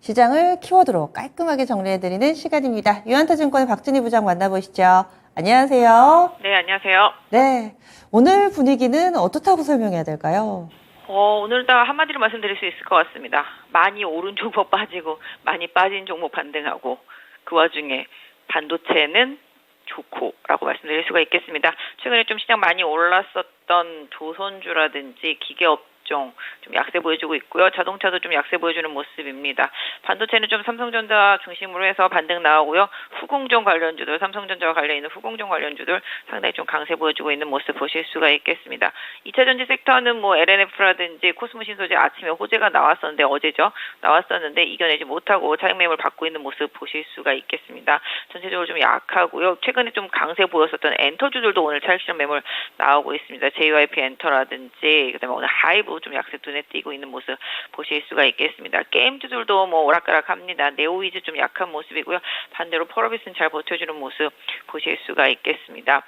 시장을 키워드로 깔끔하게 정리해드리는 시간입니다. 유한타증권의 박준희 부장 만나보시죠. 안녕하세요. 네, 안녕하세요. 네, 오늘 분위기는 어떻다고 설명해야 될까요? 오늘 다 한마디로 말씀드릴 수 있을 것 같습니다. 많이 오른 종목 빠지고 많이 빠진 종목 반등하고 그 와중에 반도체는 좋고라고 말씀드릴 수가 있겠습니다. 최근에 좀 시장 많이 올랐었던 조선주라든지 기계업 좀 약세 보여주고 있고요. 자동차도 좀 약세 보여주는 모습입니다. 반도체는 좀 삼성전자 중심으로 해서 반등 나오고요. 후공정 관련주들, 삼성전자와 관련 있는 후공정 관련주들 상당히 좀 강세 보여주고 있는 모습 보실 수가 있겠습니다. 2차전지 섹터는 뭐 LNF라든지 코스모 신소재 아침에 호재가 나왔었는데 어제죠. 나왔었는데 이겨내지 못하고 차익 매물 받고 있는 모습 보실 수가 있겠습니다. 전체적으로 좀 약하고요. 최근에 좀 강세 보였었던 엔터주들도 오늘 차익 실현 매물 나오고 있습니다. JYP 엔터라든지 그다음에 오늘 하이브 좀 약세 눈에 띄고 있는 모습 보실 수가 있겠습니다. 게임주들도 뭐 오락가락합니다. 네오위즈 좀 약한 모습이고요. 반대로 펄어비스는 잘 버텨주는 모습 보실 수가 있겠습니다.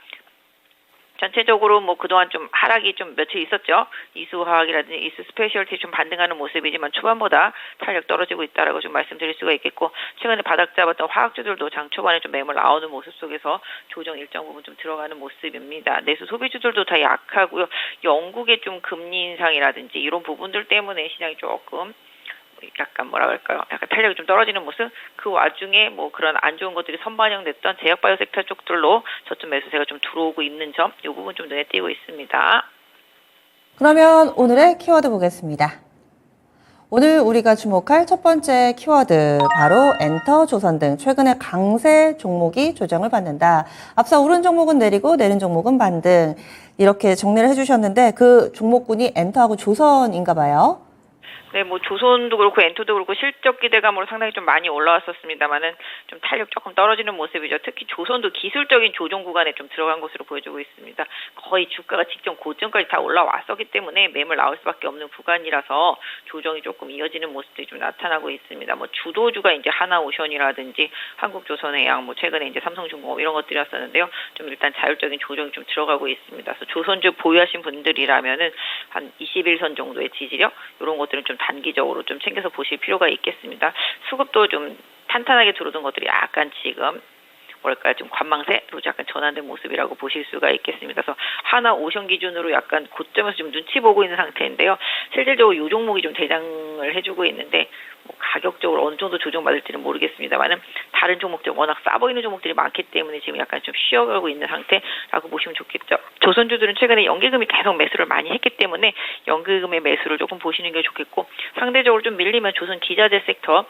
전체적으로 뭐 그동안 좀 하락이 좀 며칠 있었죠. 이수화학이라든지 이수스페셜티 좀 반등하는 모습이지만 초반보다 탄력 떨어지고 있다라고 좀 말씀드릴 수가 있겠고, 최근에 바닥 잡았던 화학주들도 장 초반에 좀 매물 나오는 모습 속에서 조정 일정 부분 좀 들어가는 모습입니다. 내수 소비주들도 다 약하고요. 영국의 좀 금리 인상이라든지 이런 부분들 때문에 시장이 조금 약간 뭐라 그럴까요? 약간 탄력이 좀 떨어지는 모습. 그 와중에 뭐 그런 안 좋은 것들이 선반영됐던 제약바이오 섹터 쪽들로 저점 매수세가 좀 들어오고 있는 점, 이 부분 좀 눈에 띄고 있습니다. 그러면 오늘의 키워드 보겠습니다. 오늘 우리가 주목할 첫 번째 키워드, 바로 엔터, 조선 등 최근에 강세 종목이 조정을 받는다. 앞서 오른 종목은 내리고 내린 종목은 반등. 이렇게 정리를 해주셨는데 그 종목군이 엔터하고 조선인가 봐요. 네, 뭐 조선도 그렇고 엔터도 그렇고 실적 기대감으로 상당히 좀 많이 올라왔었습니다만은 좀 탄력 조금 떨어지는 모습이죠. 특히 조선도 기술적인 조정 구간에 좀 들어간 것으로 보여지고 있습니다. 거의 주가가 직전 고점까지 다 올라왔었기 때문에 매물 나올 수밖에 없는 구간이라서 조정이 조금 이어지는 모습들이 좀 나타나고 있습니다. 뭐 주도주가 이제 하나오션이라든지 한국조선해양, 뭐 최근에 이제 삼성중공업 이런 것들이었었는데요. 좀 일단 자율적인 조정이 좀 들어가고 있습니다. 그래서 조선주 보유하신 분들이라면은 한 21선 정도의 지지력 이런 것들은 좀 단기적으로 좀 챙겨서 보실 필요가 있겠습니다. 수급도 좀 탄탄하게 들어오던 것들이 약간 지금 뭐랄까 좀 관망세로 약간 전환된 모습이라고 보실 수가 있겠습니다. 그래서 하나 오션 기준으로 약간 고점에서 좀 눈치 보고 있는 상태인데요. 실질적으로 이 종목이 좀 대장을 해주고 있는데 뭐 가격적으로 어느 정도 조정받을지는 모르겠습니다만은 다른 종목들 워낙 싸 보이는 종목들이 많기 때문에 지금 약간 좀 쉬어가고 있는 상태라고 보시면 좋겠죠. 조선주들은 최근에 연계금이 계속 매수를 많이 했기 때문에 연계금의 매수를 조금 보시는 게 좋겠고, 상대적으로 좀 밀리면 조선 기자재 섹터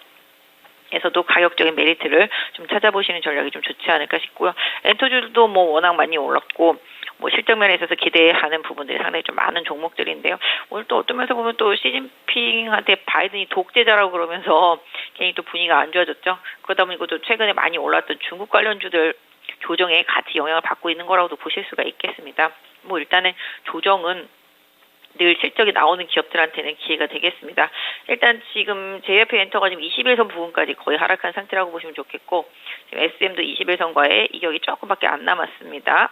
에서도 가격적인 메리트를 좀 찾아보시는 전략이 좀 좋지 않을까 싶고요. 엔터주도 뭐 워낙 많이 올랐고 뭐 실적면에 있어서 기대하는 부분들이 상당히 좀 많은 종목들인데요. 오늘 또 어떤 면에서 보면 또 시진핑한테 바이든이 독재자라고 그러면서 괜히 또 분위기가 안 좋아졌죠. 그러다 보니까 또 최근에 많이 올랐던 중국 관련주들 조정에 같이 영향을 받고 있는 거라고도 보실 수가 있겠습니다. 뭐 일단은 조정은 늘 실적이 나오는 기업들한테는 기회가 되겠습니다. 일단 지금 JYP 엔터가 지금 21선 부분까지 거의 하락한 상태라고 보시면 좋겠고, 지금 SM도 21선과의 이격이 조금밖에 안 남았습니다.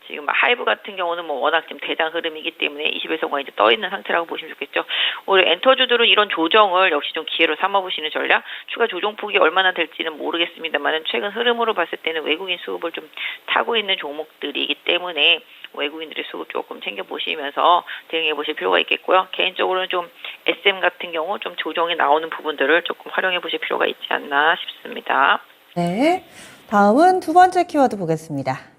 지금 하이브 같은 경우는 뭐 워낙 지금 대장 흐름이기 때문에 21선과 이제 떠 있는 상태라고 보시면 좋겠죠. 오늘 엔터주들은 이런 조정을 역시 좀 기회로 삼아보시는 전략, 추가 조정폭이 얼마나 될지는 모르겠습니다만은 최근 흐름으로 봤을 때는 외국인 수급을 좀 타고 있는 종목들이기 때문에 외국인들의 수급 조금 챙겨보시면서 대응해보실 필요가 있겠고요. 개인적으로는 좀 SM 같은 경우 좀 조정이 나오는 부분들을 조금 활용해보실 필요가 있지 않나 싶습니다. 네, 다음은 두 번째 키워드 보겠습니다.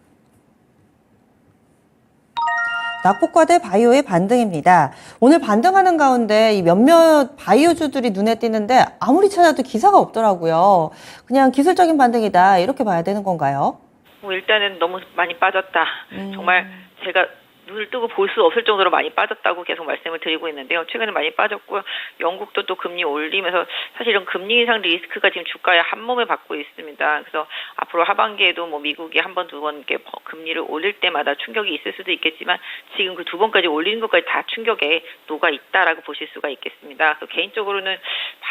낙폭과대 바이오의 반등입니다. 오늘 반등하는 가운데 이 몇몇 바이오주들이 눈에 띄는데 아무리 찾아도 기사가 없더라고요. 그냥 기술적인 반등이다 이렇게 봐야 되는 건가요? 뭐 일단은 너무 많이 빠졌다. 정말 제가 눈을 뜨고 볼 수 없을 정도로 많이 빠졌다고 계속 말씀을 드리고 있는데요. 최근에 많이 빠졌고요. 영국도 또 금리 올리면서 사실은 금리 인상 리스크가 지금 주가에 한 몸에 받고 있습니다. 그래서 앞으로 하반기에도 뭐 미국이 한 번, 두 번 이렇게 금리를 올릴 때마다 충격이 있을 수도 있겠지만 지금 그 두 번까지 올리는 것까지 다 충격에 녹아 있다라고 보실 수가 있겠습니다. 그래서 개인적으로는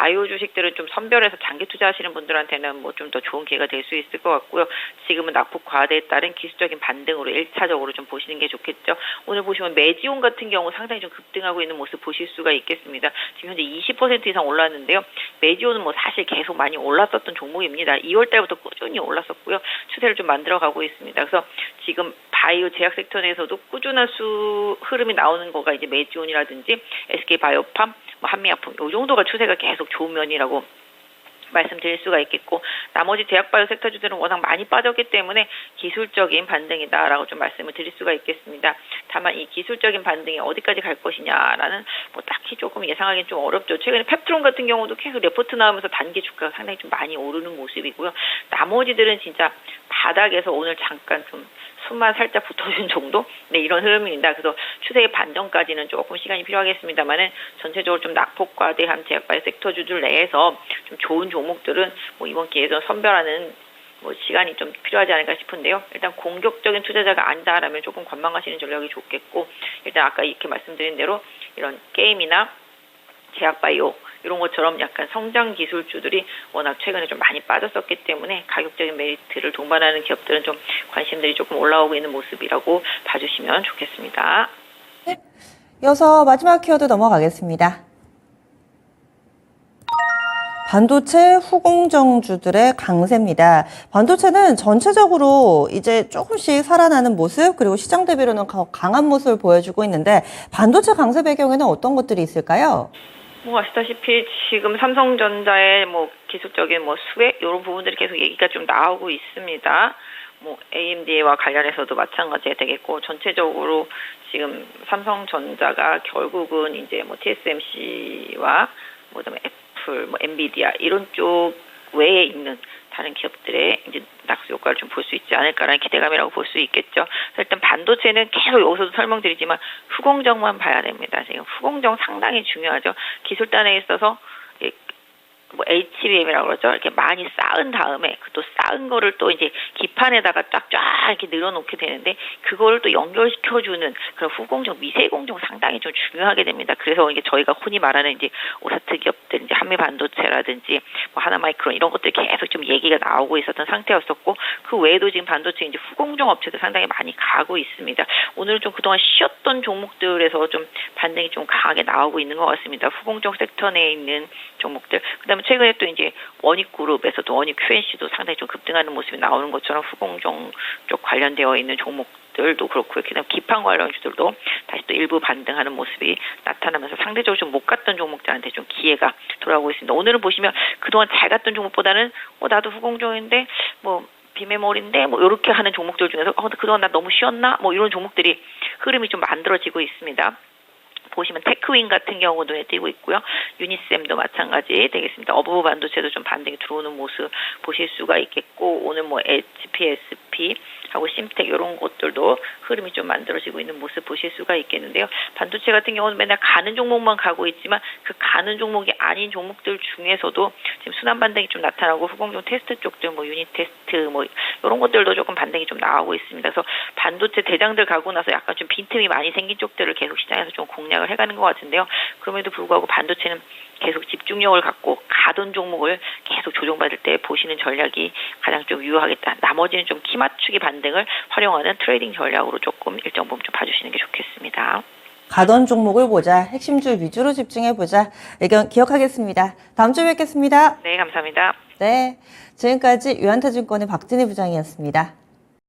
바이오 주식들은 좀 선별해서 장기 투자하시는 분들한테는 뭐 좀 더 좋은 기회가 될 수 있을 것 같고요. 지금은 낙폭 과대에 따른 기술적인 반등으로 1차적으로 좀 보시는 게 좋겠죠. 오늘 보시면 메지온 같은 경우 상당히 좀 급등하고 있는 모습 보실 수가 있겠습니다. 지금 현재 20% 이상 올랐는데요. 메지온은 뭐 사실 계속 많이 올랐었던 종목입니다. 2월 달부터 꾸준히 올랐었고요. 추세를 좀 만들어가고 있습니다. 그래서 지금 바이오 제약 섹터 내에서도 꾸준한 흐름이 나오는 거가 이제 메지온이라든지 SK바이오팜, 뭐 한미약품 이 정도가 추세가 계속 좋은 면이라고 말씀드릴 수가 있겠고, 나머지 제약바이오 섹터주들은 워낙 많이 빠졌기 때문에 기술적인 반등이다라고 좀 말씀을 드릴 수가 있겠습니다. 다만 이 기술적인 반등이 어디까지 갈 것이냐라는 뭐 딱히 조금 예상하기는 좀 어렵죠. 최근에 펩트론 같은 경우도 계속 레포트 나오면서 단기 주가가 상당히 좀 많이 오르는 모습이고요. 나머지들은 진짜 바닥에서 오늘 잠깐 좀 숨만 살짝 붙어준 정도? 네, 이런 흐름입니다. 그래서 추세의 반전까지는 조금 시간이 필요하겠습니다만은 전체적으로 좀 낙폭과대한 제약바이오 섹터주들 내에서 좀 좋은 종목들은 뭐 이번 기회에서 선별하는 뭐 시간이 좀 필요하지 않을까 싶은데요. 일단 공격적인 투자자가 아니다라면 조금 관망하시는 전략이 좋겠고, 일단 아까 이렇게 말씀드린 대로 이런 게임이나 제약바이오 이런 것처럼 약간 성장 기술주들이 워낙 최근에 좀 많이 빠졌었기 때문에 가격적인 메리트를 동반하는 기업들은 좀 관심들이 조금 올라오고 있는 모습이라고 봐주시면 좋겠습니다. 네. 이어서 마지막 키워드 넘어가겠습니다. 반도체 후공정주들의 강세입니다. 반도체는 전체적으로 이제 조금씩 살아나는 모습, 그리고 시장 대비로는 강한 모습을 보여주고 있는데, 반도체 강세 배경에는 어떤 것들이 있을까요? 뭐 아시다시피 지금 삼성전자의 뭐 기술적인 뭐 수혜 이런 부분들이 계속 얘기가 좀 나오고 있습니다. 뭐 AMD와 관련해서도 마찬가지가 되겠고, 전체적으로 지금 삼성전자가 결국은 이제 뭐 TSMC와 뭐 그다음에 애플, 뭐 엔비디아 이런 쪽 외에 있는 다른 기업들의 이제 낙수 효과를 좀 볼 수 있지 않을까라는 기대감이라고 볼 수 있겠죠. 그래서 일단 반도체는 계속 여기서도 설명드리지만 후공정만 봐야 됩니다. 지금 후공정 상당히 중요하죠. 기술단에 있어서 뭐 HBM이라고 그러죠. 이렇게 많이 쌓은 다음에 또 쌓은 거를 또 이제 기판에다가 쫙 이렇게 늘어놓게 되는데, 그거를 또 연결시켜주는 그런 후공정, 미세공정 상당히 좀 중요하게 됩니다. 그래서 이게 저희가 흔히 말하는 이제 오사트 기업들, 이제 한미반도체라든지 뭐 하나마이크론 이런 것들이 계속 좀 얘기가 나오고 있었던 상태였었고, 그 외에도 지금 반도체 이제 후공정 업체도 상당히 많이 가고 있습니다. 오늘은 좀 그동안 쉬었던 종목들에서 좀 반등이 좀 강하게 나오고 있는 것 같습니다. 후공정 섹터 내에 있는 종목들. 그다음에 최근에 또 이제 원익그룹에서도 원익 QNC도 상당히 좀 급등하는 모습이 나오는 것처럼 후공정 쪽 관련되어 있는 종목들도 그렇고요. 그다음 기판 관련주들도 다시 또 일부 반등하는 모습이 나타나면서 상대적으로 좀 못 갔던 종목들한테 좀 기회가 돌아오고 있습니다. 오늘은 보시면 그동안 잘 갔던 종목보다는 나도 후공정인데 뭐 비메모리인데 뭐 이렇게 하는 종목들 중에서 그동안 나 너무 쉬었나 뭐 이런 종목들이 흐름이 좀 만들어지고 있습니다. 보시면 테크윈 같은 경우 눈에 띄고 있고요. 유니셈도 마찬가지 되겠습니다. 어부브 반도체도 좀 반등이 들어오는 모습 보실 수가 있겠고, 오늘 뭐 HPSP 하고 심텍 이런 것들도 흐름이 좀 만들어지고 있는 모습 보실 수가 있겠는데요. 반도체 같은 경우는 맨날 가는 종목만 가고 있지만 그 가는 종목이 아닌 종목들 중에서도 지금 순환 반등이 좀 나타나고, 후공정 테스트 쪽들 뭐 유닛 테스트 뭐 이런 것들도 조금 반등이 좀 나오고 있습니다. 그래서 반도체 대장들 가고 나서 약간 좀 빈틈이 많이 생긴 쪽들을 계속 시장에서 좀 공략을 해가는 것 같은데요. 그럼에도 불구하고 반도체는 계속 집중력을 갖고 가던 종목을 계속 조정받을 때 보시는 전략이 가장 좀 유효하겠다. 나머지는 좀 키 맞추기 반등을 활용하는 트레이딩 전략으로 조금 일정 부분 좀 봐주시는 게 좋겠습니다. 가던 종목을 보자, 핵심주 위주로 집중해보자. 의견 기억하겠습니다. 다음 주에 뵙겠습니다. 네, 감사합니다. 네, 지금까지 유한타증권의 박진희 부장이었습니다.